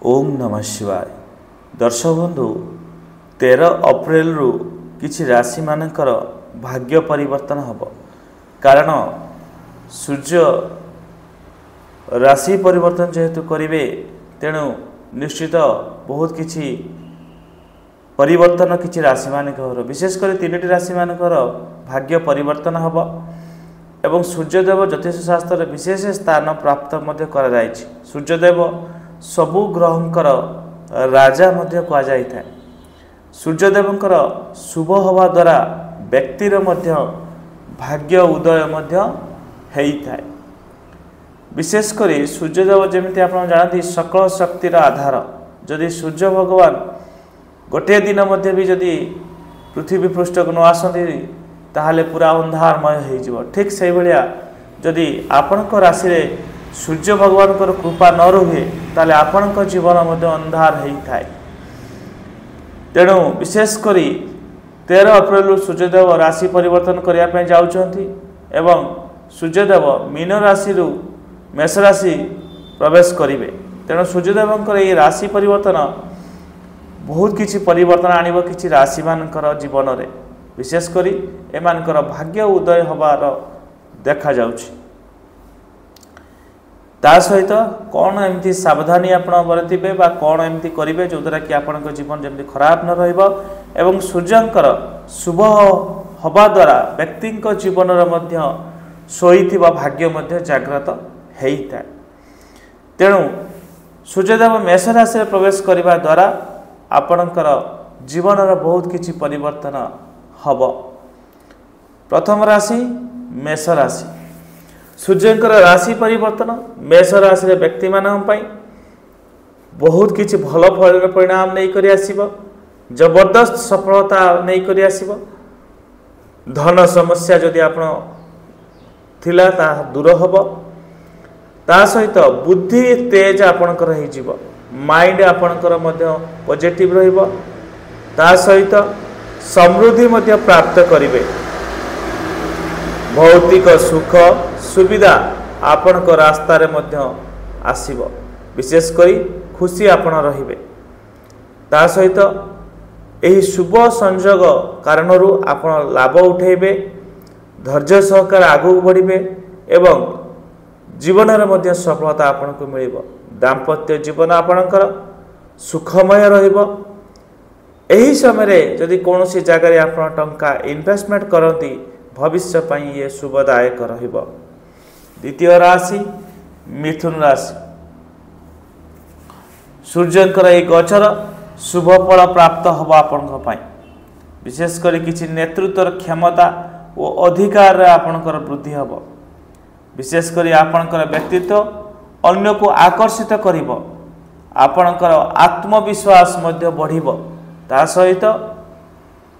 ओम नमः शिवाय। दर्शक बंधु 13 अप्रैल रु किछि राशि मानकर भाग्य परिवर्तन हब। कारण सूर्य राशि परिवर्तन जेहेतु करिवे तेणु निश्चित बहुत किछि परिवर्तन किछि राशि मानकर विशेषकर 3टी राशि मानकर भाग्य परिवर्तन हब। एवं सूर्यदेव ज्योतिष शास्त्र विशेष स्थान प्राप्त मध्य करा जायछि। सूर्यदेव सबु ग्रहंकर राजा मध्य कहा जाय था। सूर्यदेवंकर शुभ हवा द्वारा व्यक्तिर मध्य भाग्य उदय मध्य हेई थाए। विशेषकर सूर्यदेव जमिति आपण जानती सकल शक्तिर आधार। जदि सूर्य भगवान गोटे दिन मध्य भी जदि पृथ्वी पृष्ठ को न आसती ताहले पूरा अंधारमय हो जिवो। ठीक से भलिया जदि आपणक राशि रे सूर्य भगवान कृपा न रुहे ताले आपणक जीवन मध्य अंधार हेई थाए। तेणु विशेषकर 13 अप्रैल सूर्यदेव राशि परिवर्तन करने पे जाउछंती एवं सूर्यदेव मीन राशि रु मेष राशि प्रवेश करिवे। तेणु सूर्यदेवंकर ये राशि परिवर्तन बहुत किछि परिवर्तन आनिबो किछि राशि मानकर जीवन रे। विशेषकर एमानकर भाग्य उदय हबार देखा जाउछि। ता सहित कौन एमती सावधानी आपण बरतिबे बा कौन एमती करिवे जो द्वारा कि आपनक जीवन जेमती खराब न रहइबो एवं सूर्यंकर शुभ हवा द्वारा व्यक्तिक जीवन मध्य सोईथिबा भाग्य मध्य जागृत हेइता। तेणु सूर्यदेव मेष राशि प्रवेश करिबा द्वारा आपनकर जीवन बहुत किछि परिवर्तन हब। प्रथम राशि मेष राशि। सूर्यंकर राशि परिवर्तन मेष राशि व्यक्ति मानन पई बहुत किछि भल फल परिणाम नहीं करि आसीबो। जबरदस्त सफलता नहीं करि आसीबो। धन समस्या जदि आपण थिला ता दूर हबो। ता सहित बुद्धि तेज आपणकर हे जीवो। माइंड आपणकर मध्य पॉजिटिव रहिबो। ता सहित समृद्धि मध्य प्राप्त करिवे। भौतिक सुख सुविधा आपण को रास्ता रे मध्य आसीबो। विशेष करी खुशी आपण रहिबे। ता सहित एही शुभ संयोग कारणरू आपण लाभ उठेबे। धैर्य सहकार आगु बढ़िबे एवं जीवन रे मध्य सफलता आपण को मिलिबो। दाम्पत्य जीवन आपणकर सुखमय रहिबो। एही समय रे जदि कोनोसी जगह रे आपण टंका इन्वेस्टमेंट करंती भविष्य पई ये शुभदायक रहिबो। द्वितीय राशि मिथुन राशि। सूर्यंकर एक गोचर शुभ फल प्राप्त हब आपनक पई। विशेषकर किछि नेतृत्वर क्षमता और अधिकार आपनकर वृद्धि हब। विशेषकर आपनकर व्यक्तित्व अन्य को आकर्षित करिवो। आपनकर आत्मविश्वास मध्य बढ़िवो। ता सहित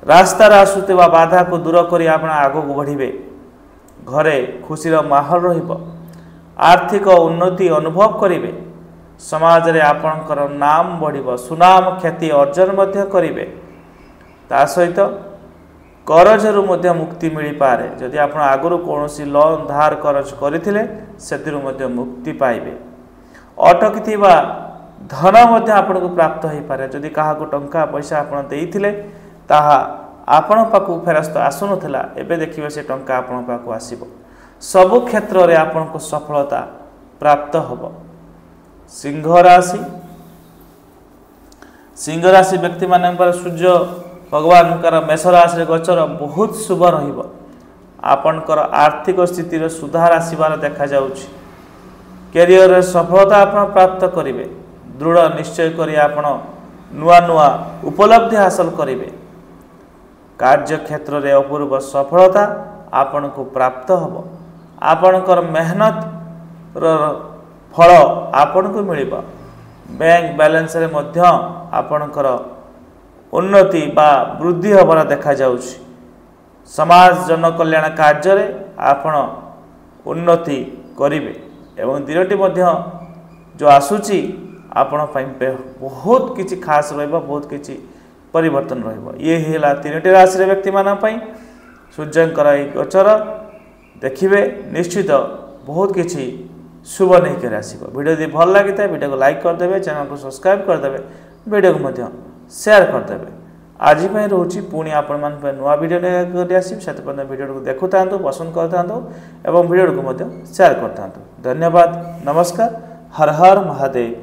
रास्तार आसुवा बाधा को दूर करी आपण आगो बढ़िबे। घरे खुशीर माहौल रहिबो। आर्थिक उन्नति अनुभव करिवे। समाज रे आपणकर नाम बढ़िबो। सुनाम ख्याति अर्जन मध्य करिवे। ता सहित करजरु मध्य मुक्ति मिली पारे। जदि आपण आगरु कोनोसी लोन धार करज करिथिले सेतिरु मध्य मुक्ति पाइबे। अटकिथिबा धन मध्य आपण को प्राप्त होई पारे। जदि काहा को टंका पैसा आपण देइथिले ताहा आपण पाकु फेरस्त आसुनथिला एबे देखिबे से टंका आपण पाकु आसीबो। सबु क्षेत्र रे आपण को सफलता प्राप्त हबो। सिंह राशि। सिंह राशि व्यक्ति मानकर सूर्य भगवानकर मेष राशि गोचर बहुत शुभ रहिबो। आपणकर आर्थिक स्थिति रे सुधार आसीबार देखा जाउछि। कैरियर रे सफलता आपण प्राप्त करिवे। दृढ़ निश्चय करी आपण नुआ नुआ उपलब्धि हासिल करिवे। कार्य क्षेत्र रे अपूर्व सफलता आपण को प्राप्त हबो। आपणकर मेहनत रो फल आपण को मिलिबो। बैंक बैलेंस रे मध्य आपणकर उन्नति बा वृद्धि हबार देखा जाउछि। समाज जन कल्याण कार्य रे आपण उन्नति करिवे एवं दिनटी मध्य जो आसुची आपण पई बहुत किछि खास रहइबो। बहुत किछि परिवर्तन रहिबो। ये हेला 3टी राशि व्यक्ति मान पई सूर्यंकर गोचर देखिबे निश्चित बहुत किछि शुभ नहीं कर आसीबो। वीडियो यदि भल लगी था वीडियो को लाइक करदेवे, चैनल को सब्सक्राइब करदेवे, वीडियो को मध्य शेयर करदेवे। आज रोची पुणी आपण मान नुआ वीडियो लेकर आसीबी, से वीडियो को देखु था, पसंद करता एवं वीडियो को मध्य शेयर करता। धन्यवाद, नमस्कार, हर हर महादेव।